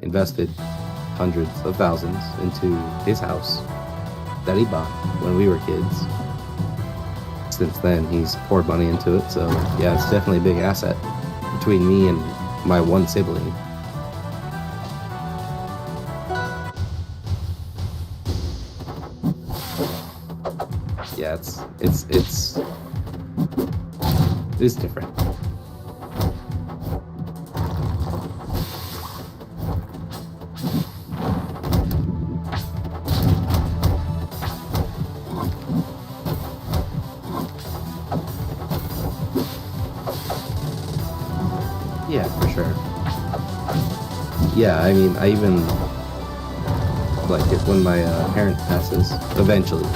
invested hundreds of thousands into his house that he bought when we were kids. Since then, he's poured money into it, so yeah, it's definitely a big asset between me and my one sibling. Yeah, it's different. Yeah, for sure. Yeah, I mean, I even like it when my parent passes eventually.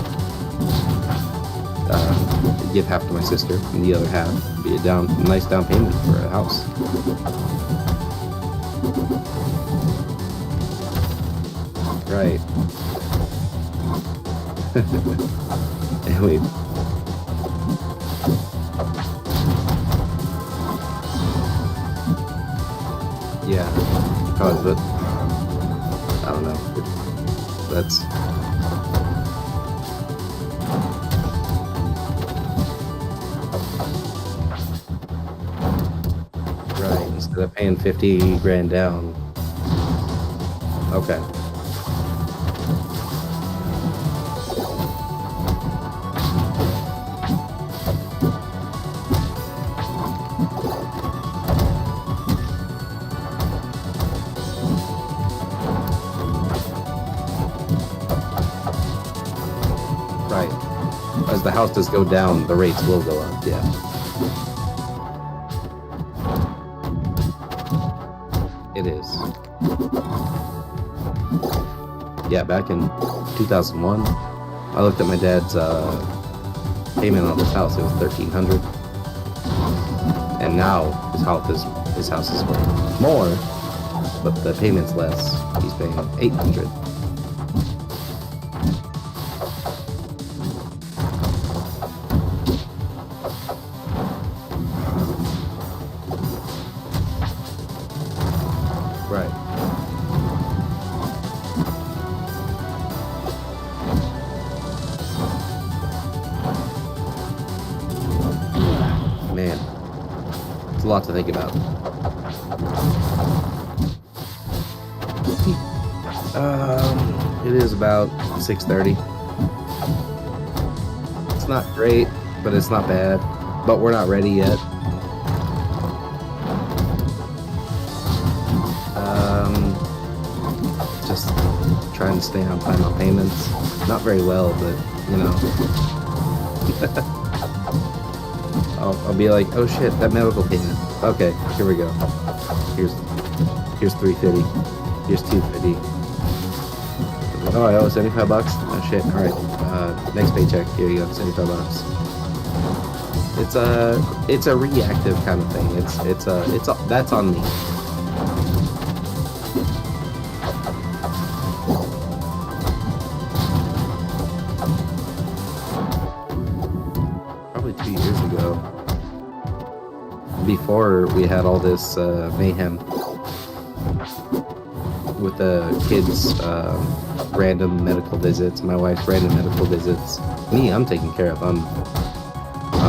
Give half to my sister, and the other half be a nice down payment for a house. Right. Anyway. Yeah, probably, but I don't know. That's right. Instead of paying 50 grand down. Okay. Right. As the house does go down, the rates will go up, yeah. It is. Yeah, back in 2001, I looked at my dad's payment on this house. It was $1,300, and now his house is worth more, but the payment's less. He's paying $800. a lot to think about. It is about 6:30. It's not great, but it's not bad. But we're not ready yet. Just trying to stay on time on payments. Not very well, but you know. I'll be like, oh shit, that medical payment. Okay, here we go. Here's $350. Here's $250. Oh, I owe $75. Oh shit. All right. Next paycheck. Here you go. $75. It's a reactive kind of thing. That's on me. Probably 2 years ago, before we had all this mayhem with the kids' random medical visits, my wife's random medical visits. Me, I'm taken care of. I'm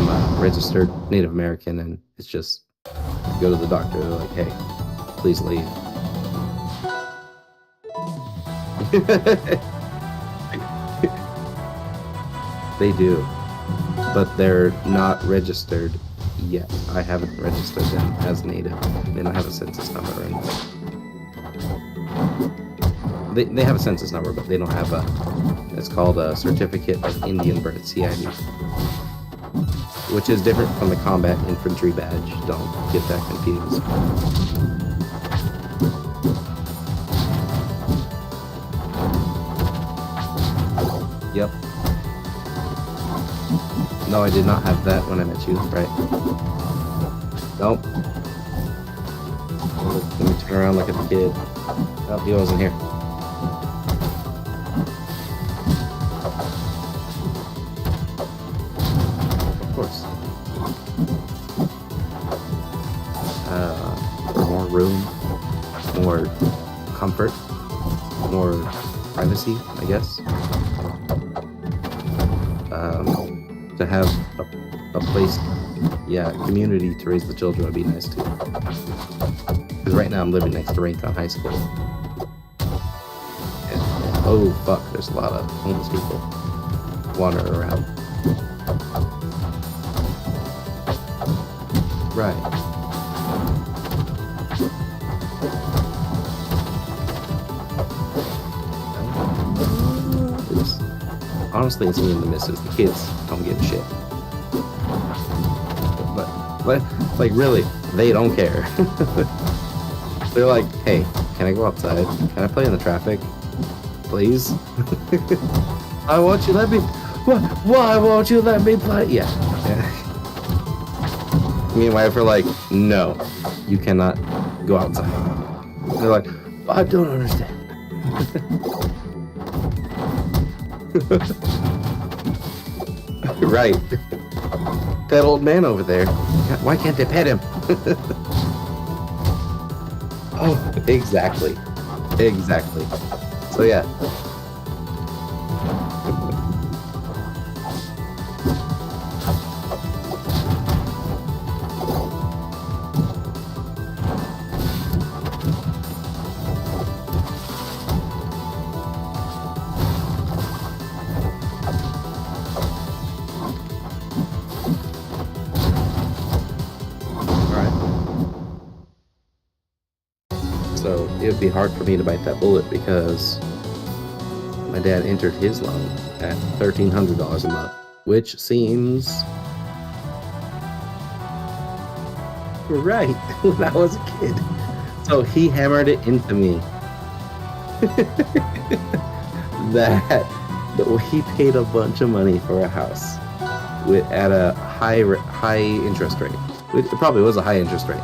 a registered Native American, and it's just go to the doctor. They're like, "Hey, please leave." They do, but they're not registered yet. I haven't registered them as Native. They don't have a census number or anything. They have a census number, but they don't have a. It's called a Certificate of Indian Birth, CID, which is different from the Combat Infantry Badge. Don't get that confused. Yep. No, I did not have that when I met you, right? Nope. Let me turn around, look at the kid. Oh, he wasn't here. Of course. For more room, more comfort, more privacy, I guess. To have a place, yeah, community to raise the children would be nice too. Because right now I'm living next to Rincon High School. And, oh fuck, there's a lot of homeless people wandering around. Right. Honestly, it's me and the missus. The kids don't give a shit. But like really, they don't care. They're like, hey, can I go outside? Can I play in the traffic? Please? I want you let me. Why won't you let me play? Yeah. Me and my wife are like, no, you cannot go outside. They're like, I don't understand. Right. That old man over there. Why can't they pet him? Oh, exactly. Exactly. So yeah. So it would be hard for me to bite that bullet because my dad entered his loan at $1,300 a month, which seems right when I was a kid. So he hammered it into me that he paid a bunch of money for a house at a high interest rate. It probably was a high interest rate.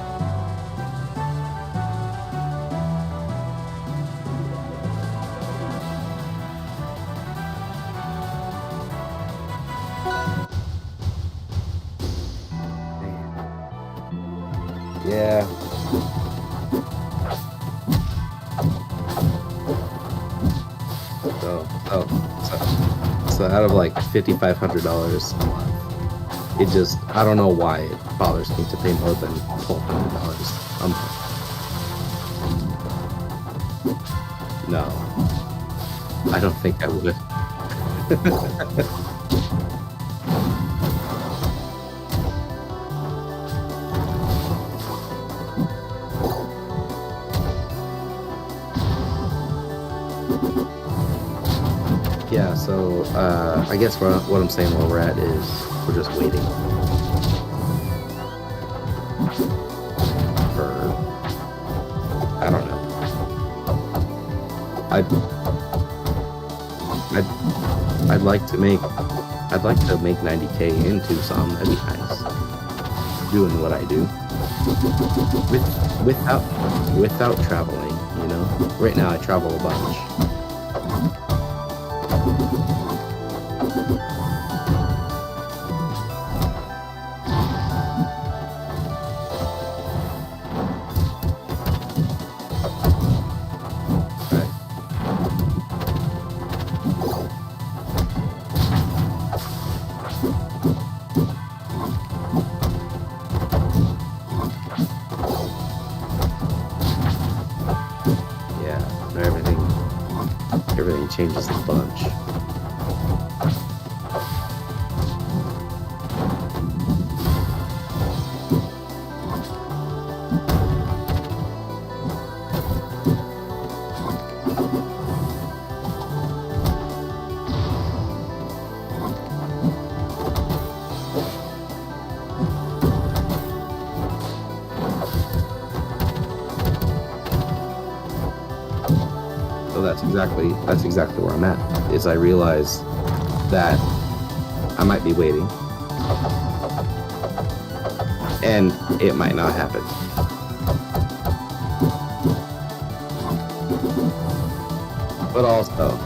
Yeah. So out of like $5,500 a month, It just, I don't know why it bothers me to pay more than $1,200. No, I don't think I would. Yeah, so I guess what I'm saying where we're at is we're just waiting for, I don't know. I'd like to make 90K in Tucson. That'd be nice. Doing what I do without traveling. You know, right now I travel a bunch. Everything changes a bunch. So that's exactly where I'm at. Is I realize that I might be waiting, and it might not happen. But also,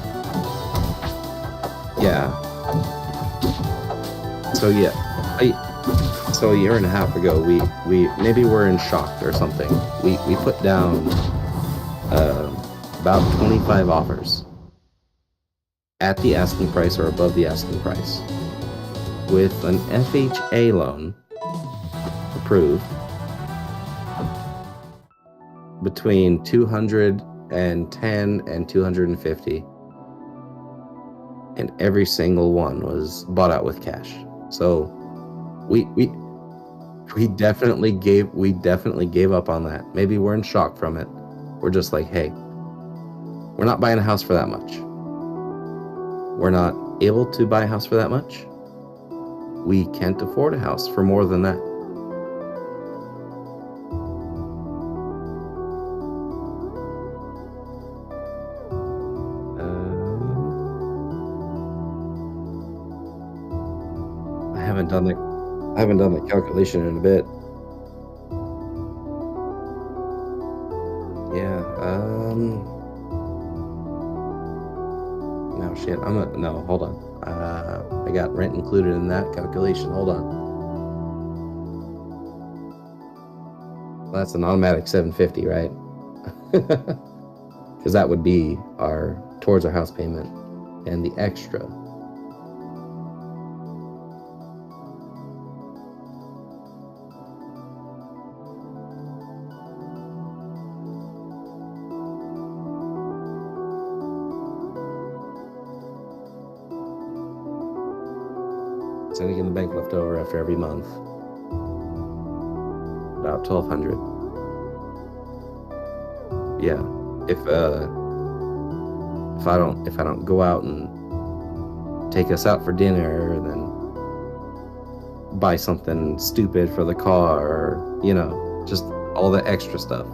yeah. So yeah, so a year and a half ago, we maybe we're in shock or something. We put down about 25 offers at the asking price or above the asking price, with an FHA loan approved between 210 and 250, and every single one was bought out with cash. So we definitely gave up on that. Maybe we're in shock from it. We're just like, hey, we're not buying a house for that much. We're not able to buy a house for that much. We can't afford a house for more than that. I haven't done the calculation in a bit. Yeah. No shit. No. Hold on. I got rent included in that calculation. Hold on. Well, that's an automatic 750, right? Because that would be towards our house payment and the extra. Sending in the bank left over after every month, about 1,200. Yeah, if I don't go out and take us out for dinner, and then buy something stupid for the car, or just all the extra stuff.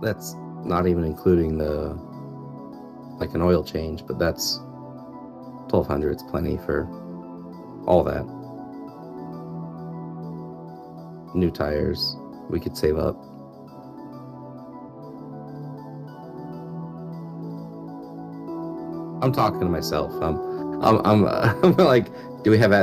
That's not even including an oil change, but that's 1,200. It's plenty for all that. New tires, we could save up. I'm talking to myself. I'm like, do we have